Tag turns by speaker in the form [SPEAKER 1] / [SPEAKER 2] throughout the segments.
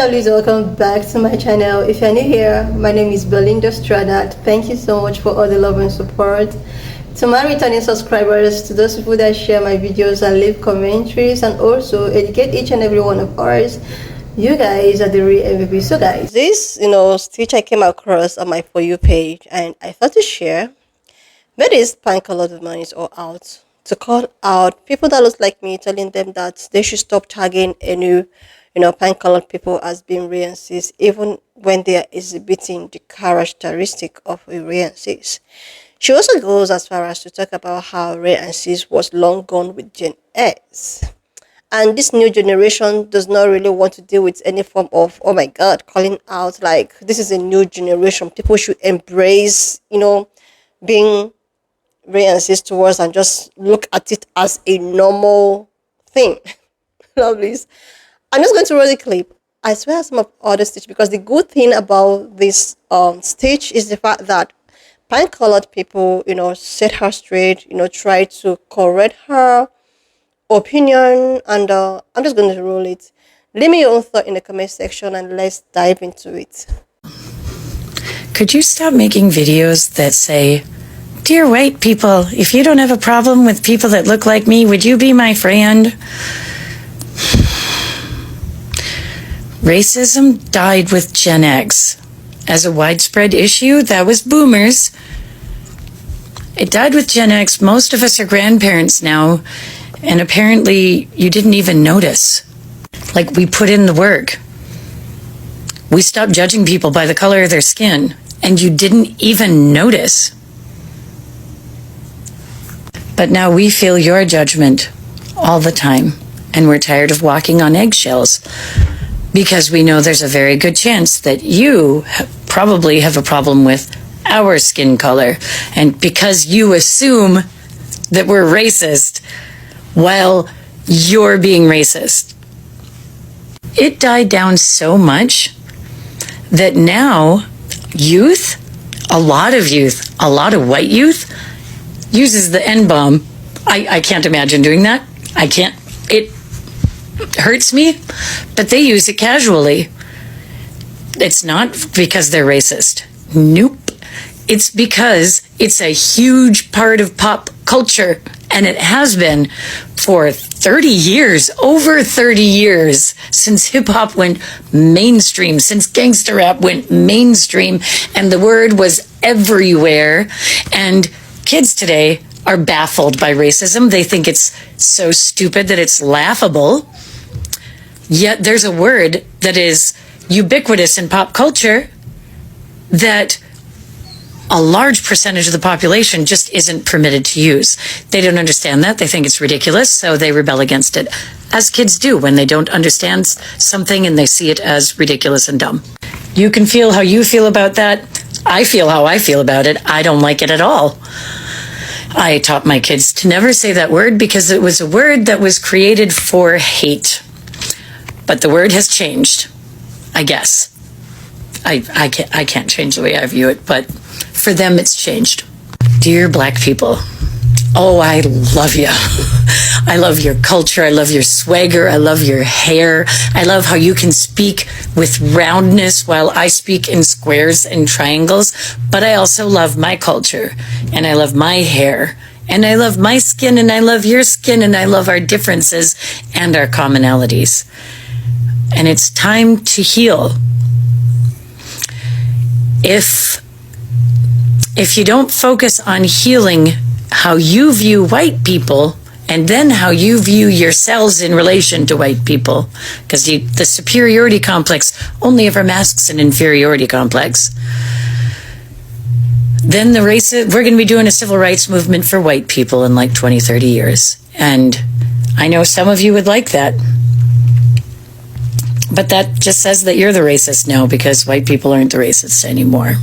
[SPEAKER 1] Please welcome back to my channel. If you're new here, my name is Belinda Stradat. Thank you so much for all the love and support. To my returning subscribers, to those people that share my videos and leave commentaries and also educate each and every one of ours, you guys are the real MVP. So guys, this stitch I came across on my For You page and I thought to share. But this pan colored woman is all out to call out people that look like me, telling them that they should stop tagging any pan colored people as being ray and cis, even when they are exhibiting the characteristic of a ray and cis. She also goes as far as to talk about how ray and cis was long gone with Gen X. And this new generation does not really want to deal with any form of, oh my God, calling out like this is a new generation. People should embrace, being ray and cis towards and just look at it as a normal thing. Lovelies. I'm just going to roll the clip. I swear some of other stitch because the good thing about this stitch is the fact that pan-colored people, set her straight, try to correct her opinion, and I'm just going to roll it. Leave me your own thought in the comment section and let's dive into it.
[SPEAKER 2] Could you stop making videos that say, "Dear white people, if you don't have a problem with people that look like me, would you be my friend?" Racism died with Gen X. As a widespread issue, that was boomers. It died with Gen X. Most of us are grandparents now, and apparently you didn't even notice. Like, we put in the work. We stopped judging people by the color of their skin, and you didn't even notice. But now we feel your judgment all the time, and we're tired of walking on eggshells. Because we know there's a very good chance that you probably have a problem with our skin color. And because you assume that we're racist while you're being racist. It died down so much that now youth, a lot of white youth, uses the N-bomb. I can't imagine doing that. I can't. It hurts me, but they use it casually. It's not because they're racist. Nope. It's because it's a huge part of pop culture, and it has been for 30 years, over 30 years, since hip-hop went mainstream, since gangster rap went mainstream, and the word was everywhere. And kids today are baffled by racism. They think it's so stupid that it's laughable. Yet there's a word that is ubiquitous in pop culture that a large percentage of the population just isn't permitted to use. They don't understand that. They think it's ridiculous, so they rebel against it, as kids do when they don't understand something and they see it as ridiculous and dumb. You can feel how you feel about that. I feel how I feel about it. I don't like it at all. I taught my kids to never say that word because it was a word that was created for hate. But the word has changed, I guess. I can't change the way I view it, but for them it's changed. Dear black people, oh, I love you. I love your culture. I love your swagger. I love your hair. I love how you can speak with roundness while I speak in squares and triangles. But I also love my culture, and I love my hair, and I love my skin, and I love your skin, and I love our differences and our commonalities. And it's time to heal. If you don't focus on healing how you view white people and then how you view yourselves in relation to white people, because the superiority complex only ever masks an inferiority complex, then we're going to be doing a civil rights movement for white people in like 20, 30 years. And I know some of you would like that. But that just says that you're the racist now because white people aren't the racists anymore.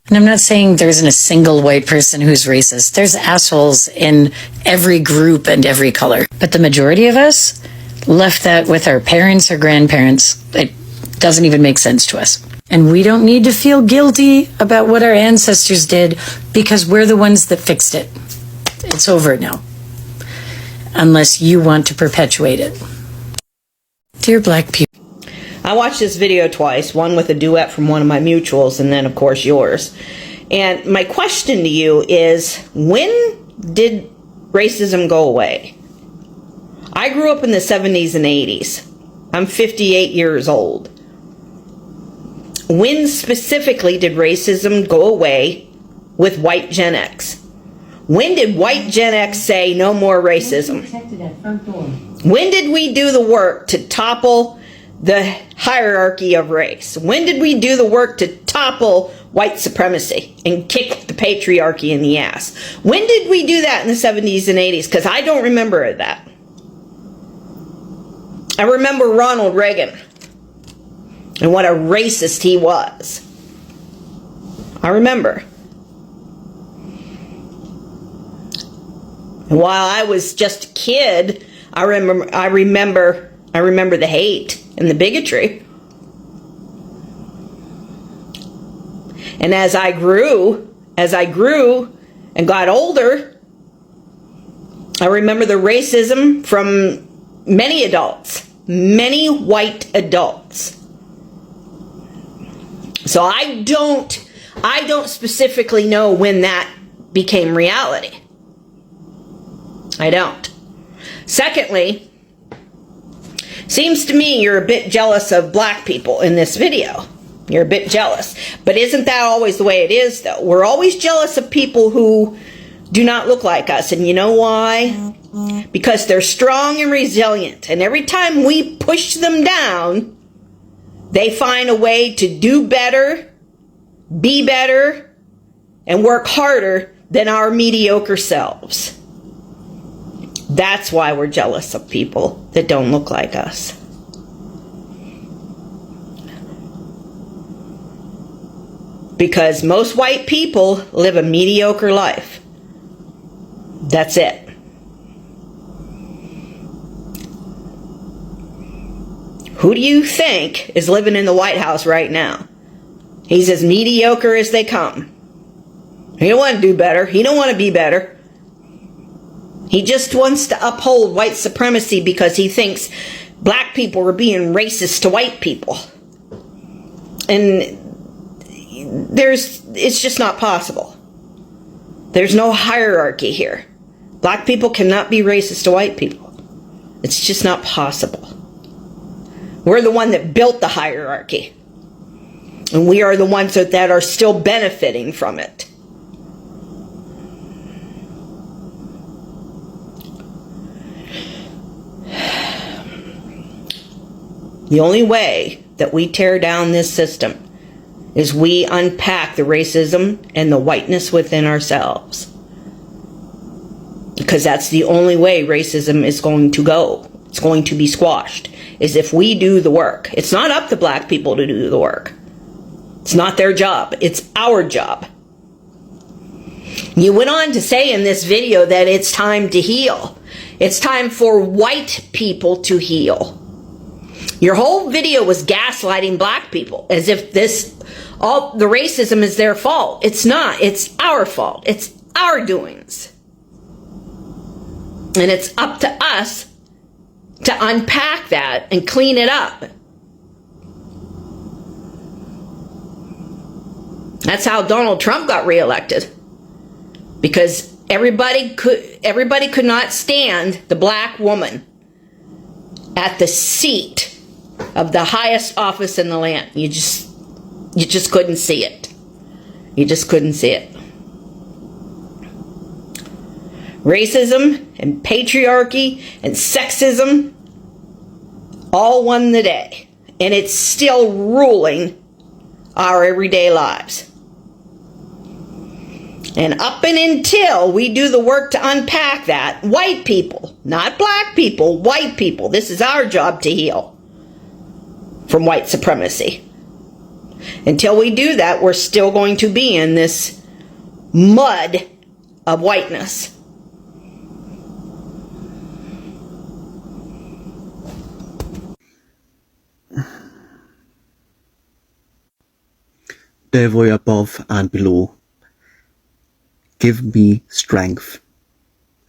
[SPEAKER 2] And I'm not saying there isn't a single white person who's racist. There's assholes in every group and every color. But the majority of us left that with our parents or grandparents. It doesn't even make sense to us. And we don't need to feel guilty about what our ancestors did because we're the ones that fixed it. It's over now. Unless you want to perpetuate it. Dear black people,
[SPEAKER 3] I watched this video twice, one with a duet from one of my mutuals, and then, of course, yours. And my question to you is, when did racism go away? I grew up in the 70s and 80s. I'm 58 years old. When specifically did racism go away with white Gen X? When did white Gen X say no more racism? When did we do the work to topple the hierarchy of race? When did we do the work to topple white supremacy and kick the patriarchy in the ass? When did we do that in the 70s and 80s? Because I don't remember that. I remember Ronald Reagan and what a racist he was. I remember. And while I was just a kid, I remember the hate and the bigotry. And as I grew and got older, I remember the racism from many adults, many white adults. So I don't specifically know when that became reality. I don't. Secondly, seems to me you're a bit jealous of black people in this video. You're a bit jealous. But isn't that always the way it is, though? We're always jealous of people who do not look like us. And you know why? Because they're strong and resilient. And every time we push them down, they find a way to do better, be better, and work harder than our mediocre selves. That's why we're jealous of people that don't look like us. Because most white people live a mediocre life. That's it. Who do you think is living in the White House right now? He's as mediocre as they come. He don't want to do better. He don't want to be better. He just wants to uphold white supremacy because he thinks black people are being racist to white people. And it's just not possible. There's no hierarchy here. Black people cannot be racist to white people. It's just not possible. We're the one that built the hierarchy. And we are the ones that are still benefiting from it. The only way that we tear down this system is we unpack the racism and the whiteness within ourselves. Because that's the only way racism is going to go. It's going to be squashed, is if we do the work. It's not up to black people to do the work. It's not their job. It's our job. You went on to say in this video that it's time to heal. It's time for white people to heal. Your whole video was gaslighting black people as if all the racism is their fault. It's not. It's our fault. It's our doings. And it's up to us to unpack that and clean it up. That's how Donald Trump got reelected. Because everybody could not stand the black woman at the seat of the highest office in the land. You just couldn't see it. You just couldn't see it. Racism and patriarchy and sexism all won the day. And it's still ruling our everyday lives. And up and until we do the work to unpack that, white people, not black people, white people, this is our job to heal from white supremacy. Until we do that, we're still going to be in this mud of whiteness.
[SPEAKER 4] Devil above and below, give me strength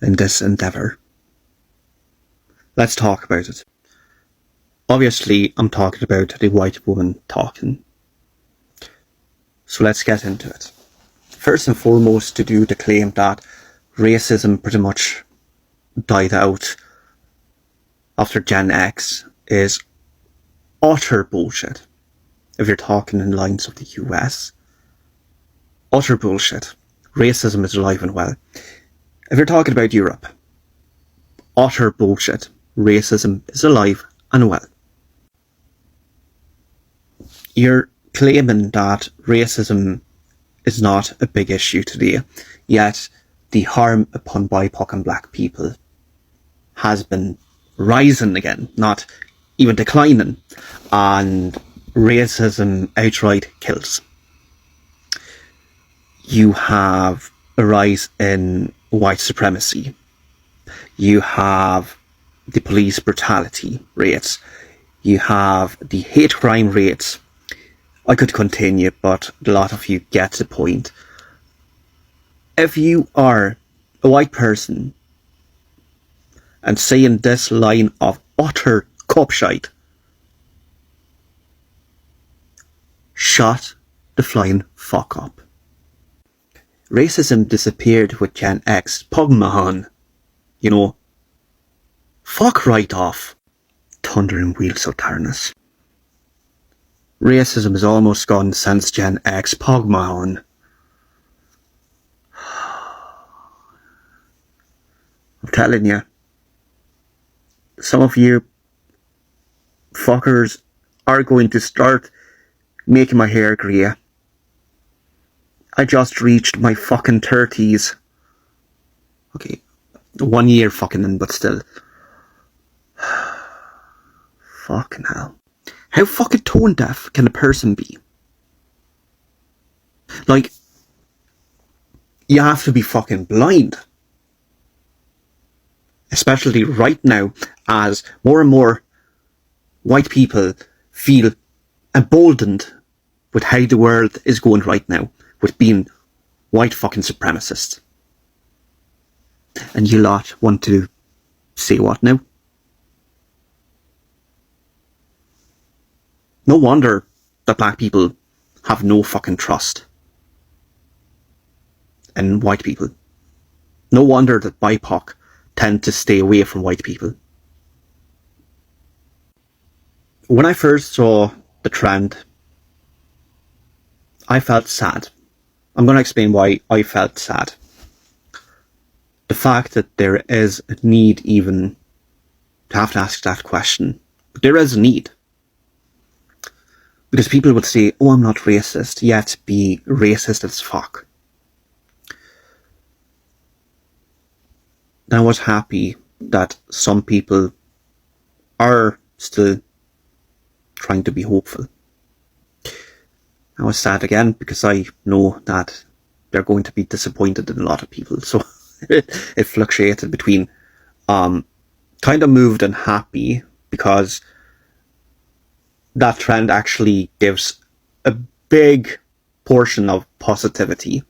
[SPEAKER 4] in this endeavor. Let's talk about it. Obviously, I'm talking about the white woman talking. So let's get into it. First and foremost, to do the claim that racism pretty much died out after Gen X is utter bullshit. If you're talking in lines of the US, utter bullshit. Racism is alive and well. If you're talking about Europe, utter bullshit. Racism is alive and well. You're claiming that racism is not a big issue today, yet the harm upon BIPOC and black people has been rising again, not even declining, and racism outright kills. You have a rise in white supremacy. You have the police brutality rates. You have the hate crime rates. I could continue, but a lot of you get the point. If you are a white person and saying this line of utter cupshite, shut the flying fuck up. Racism disappeared with Gen X. Pugmahan. You know, fuck right off. Thundering wheels of tarnus. Racism is almost gone since Gen X. Pugmahan. I'm telling you, some of you fuckers are going to start making my hair grey. I just reached my fucking 30s. Okay, 1 year fucking in, but still. Fucking hell. How fucking tone deaf can a person be? Like, you have to be fucking blind. Especially right now, as more and more white people feel emboldened with how the world is going right now, with being white fucking supremacists. And you lot want to say what now? No wonder that black people have no fucking trust in white people. No wonder that BIPOC tend to stay away from white people. When I first saw the trend, I felt sad. I'm going to explain why I felt sad. The fact that there is a need even to have to ask that question. But there is a need. Because people would say, oh, I'm not racist, yet be racist as fuck. And I was happy that some people are still trying to be hopeful. I was sad again because I know that they're going to be disappointed in a lot of people. So it fluctuated between kind of moved and happy, because that trend actually gives a big portion of positivity.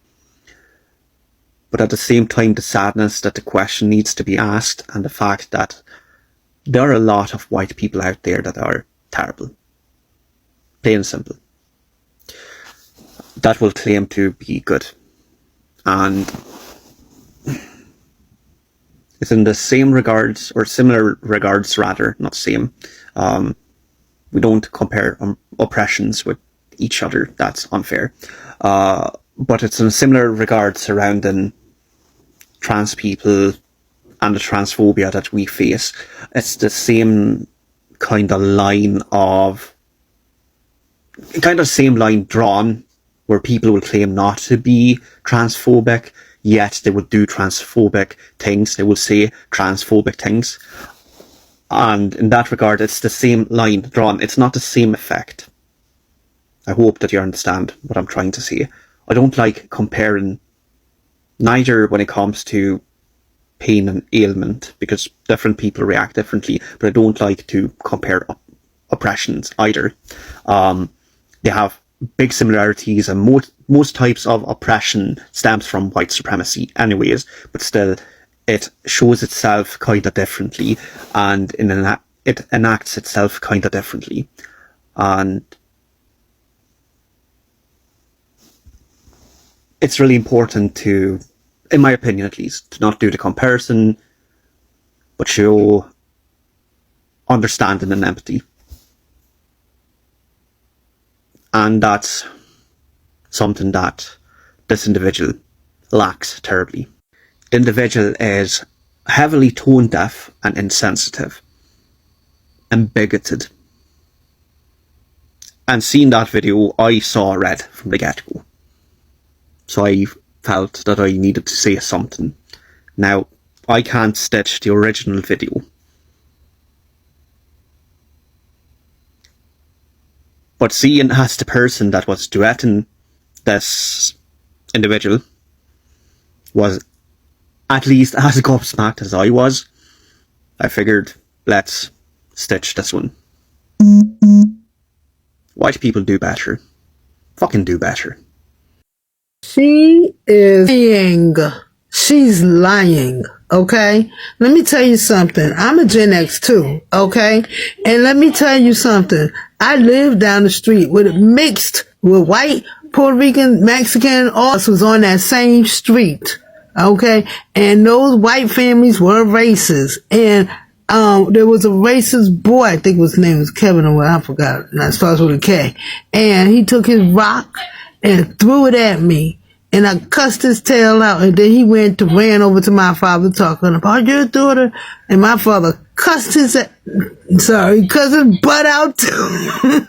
[SPEAKER 4] But at the same time, the sadness that the question needs to be asked, and the fact that there are a lot of white people out there that are terrible. Plain and simple. That will claim to be good. And it's in the same regards, or similar regards rather, not same. We don't compare oppressions with each other. That's unfair. But it's in similar regards surrounding trans people and the transphobia that we face. It's the same kind of line drawn, where people will claim not to be transphobic, yet they would do transphobic things. They will say transphobic things. And in that regard, it's the same line drawn. It's not the same effect. I hope that you understand what I'm trying to say. I don't like comparing, neither when it comes to pain and ailment, because different people react differently, but I don't like to compare oppressions either. They have big similarities, and most types of oppression stems from white supremacy anyways, but still it shows itself kind of differently, and in it enacts itself kind of differently. And it's really important to, in my opinion at least, to not do the comparison, but show understanding and empathy. And that's something that this individual lacks terribly. The individual is heavily tone deaf and insensitive and bigoted. And seeing that video, I saw red from the get-go. So I felt that I needed to say something. Now, I can't stitch the original video, but seeing as the person that was duetting this individual was at least as gobsmacked as I was, I figured, let's stitch this one. White people do better. Fucking do better.
[SPEAKER 5] She is lying. She's lying, okay? Let me tell you something. I'm a Gen X too, okay? And let me tell you something. I live down the street mixed with white, Puerto Rican, Mexican, all of us was on that same street, okay? And those white families were racist. And there was a racist boy, I think his name was Kevin or what, I forgot. And it starts with a K. And he took his rock and threw it at me. And I cussed his tail out. And then he ran over to my father talking about your daughter. And my father cussed his butt out too.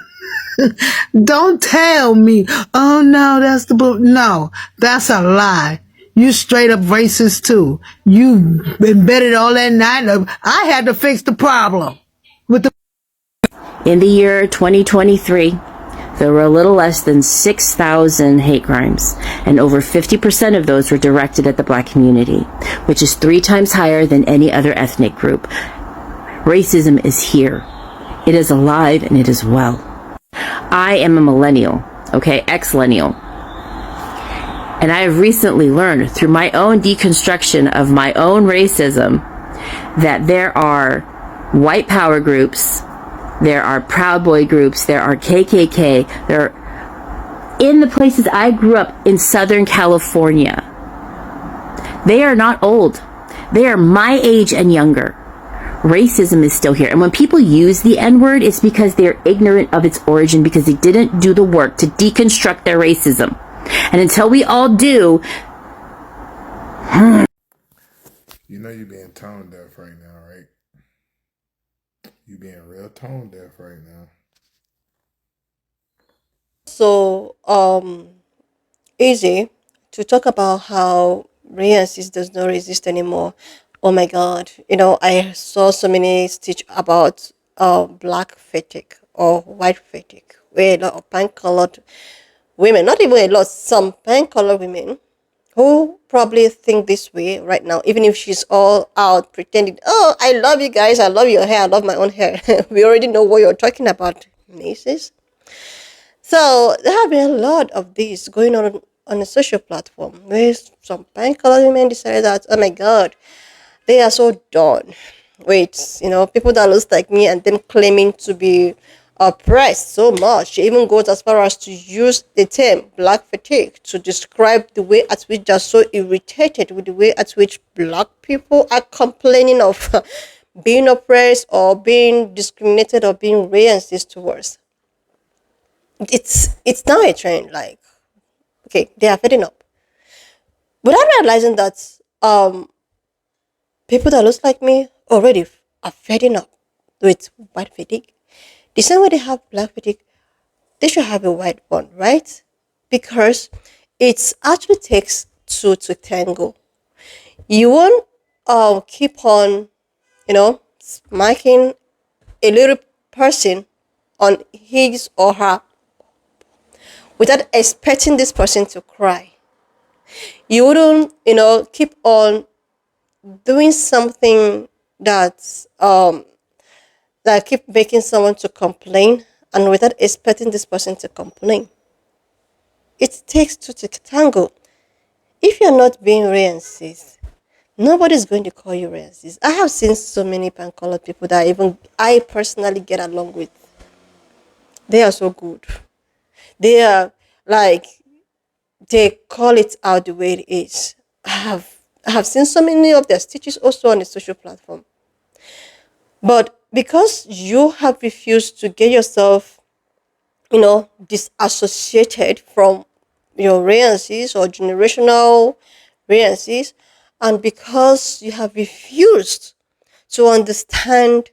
[SPEAKER 5] Don't tell me, oh no, that's the book. No, that's a lie. You straight up racist too. You embedded all that night. I had to fix the problem with the.
[SPEAKER 6] In the year 2023, there were a little less than 6,000 hate crimes, and over 50% of those were directed at the Black community, which is 3 times higher than any other ethnic group. Racism is here. It is alive and it is well. I am a millennial, okay, ex-millennial. And I have recently learned through my own deconstruction of my own racism that there are white power groups, there are Proud Boy groups, there are KKK, there are, in the places I grew up in Southern California. They are not old. They are my age and younger. Racism is still here. And when people use the N-word, it's because they're ignorant of its origin, because they didn't do the work to deconstruct their racism. And until we all do...
[SPEAKER 7] You know you're being tone deaf right now, right? You being real tone deaf right now.
[SPEAKER 1] So easy to talk about how Ray and sis does not resist anymore. Oh my god. I saw so many stitch about black fatigue or white fatigue, where a lot of pink colored women, not even a lot, some pink colored women who probably think this way right now, even if she's all out pretending, oh, I love you guys, I love your hair, I love my own hair. We already know what you're talking about, nieces. So there have been a lot of this going on a social platform where some pink colored women decided that, oh my god, they are so done with, people that looks like me, and them claiming to be oppressed so much. She even goes as far as to use the term black fatigue to describe the way at which they're so irritated with the way at which black people are complaining of being oppressed or being discriminated or being racist towards. It's now a trend, like, okay, they are fed up. Without realizing that people that looks like me already are fed up with white fatigue. The same way they have black fatigue, they should have a white one, right? Because it actually takes two to tango. You won't keep on, smacking a little person on his or her without expecting this person to cry. You wouldn't, keep on doing something that's that keep making someone to complain and without expecting this person to complain. It takes two to tango. If you're not being racist, Nobody's going to call you racist. I have seen so many pan-colored people that even I personally get along with. They are so good. They are like, they call it out the way it is. I have seen so many of their stitches also on the social platform. But because you have refused to get yourself, disassociated from your variances or generational variances, and because you have refused to understand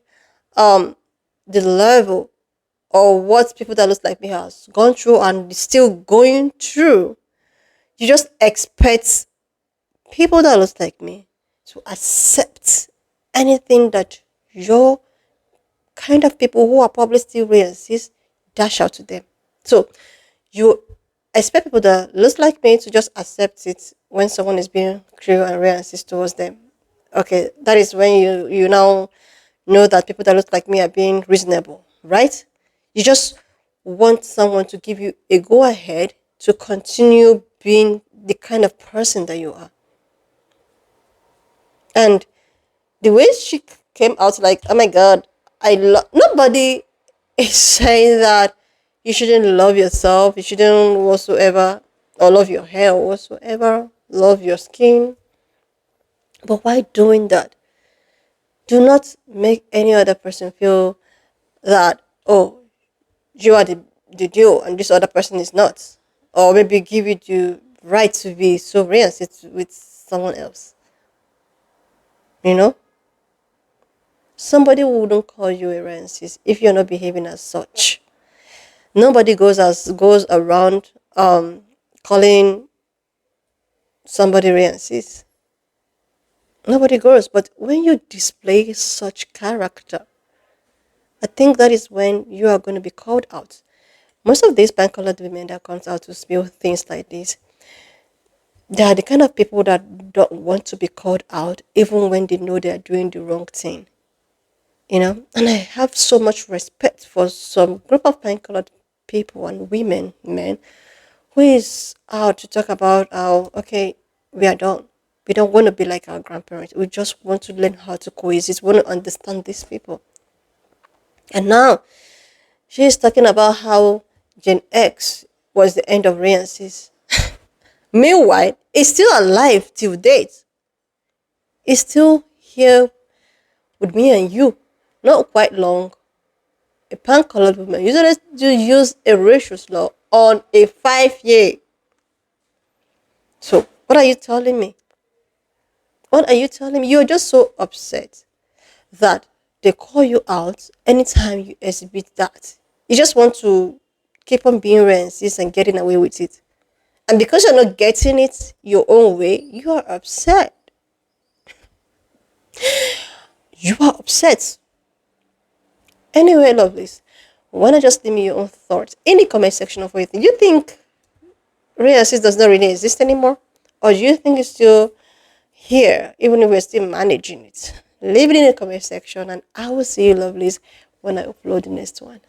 [SPEAKER 1] the level or what people that look like me has gone through and is still going through, you just expect people that look like me to accept anything that your kind of people who are probably still racist dash out to them. So you expect people that look like me to just accept it when someone is being cruel and racist towards them. Okay, that is when you now know that people that look like me are being reasonable, right? You just want someone to give you a go ahead to continue being the kind of person that you are. And the way she came out, like, oh my god, nobody is saying that you shouldn't love yourself, you shouldn't whatsoever, or love your hair or whatsoever, love your skin. But why doing that? Do not make any other person feel that, oh, you are the deal and this other person is not. Or maybe give you the right to be so racist with someone else. You know? Somebody wouldn't call you a racist if you're not behaving as such. Nobody goes around calling somebody racist. Nobody goes. But when you display such character, I think that is when you are going to be called out. Most of these bank-colored women that comes out to spill things like this, they are the kind of people that don't want to be called out even when they know they are doing the wrong thing. And I have so much respect for some group of pine-colored people and women, men, who is out to talk about how, okay, we are done. We don't want to be like our grandparents. We just want to learn how to coexist. We want to understand these people. And now she is talking about how Gen X was the end of Renaissance. Meanwhile, it's still alive till date. It's still here with me and you. Not quite long. A pan-colored woman usually do use a racial law on a 5-year. So what are you telling me? What are you telling me? You're just so upset that they call you out anytime you exhibit that. You just want to keep on being racist and getting away with it. And because you're not getting it your own way, you are upset. You are upset. Anyway, lovelies, why not just leave me your own thoughts in the comment section of what you think? You think racism does not really exist anymore? Or do you think it's still here, even if we're still managing it? Leave it in the comment section, and I will see you, lovelies, when I upload the next one.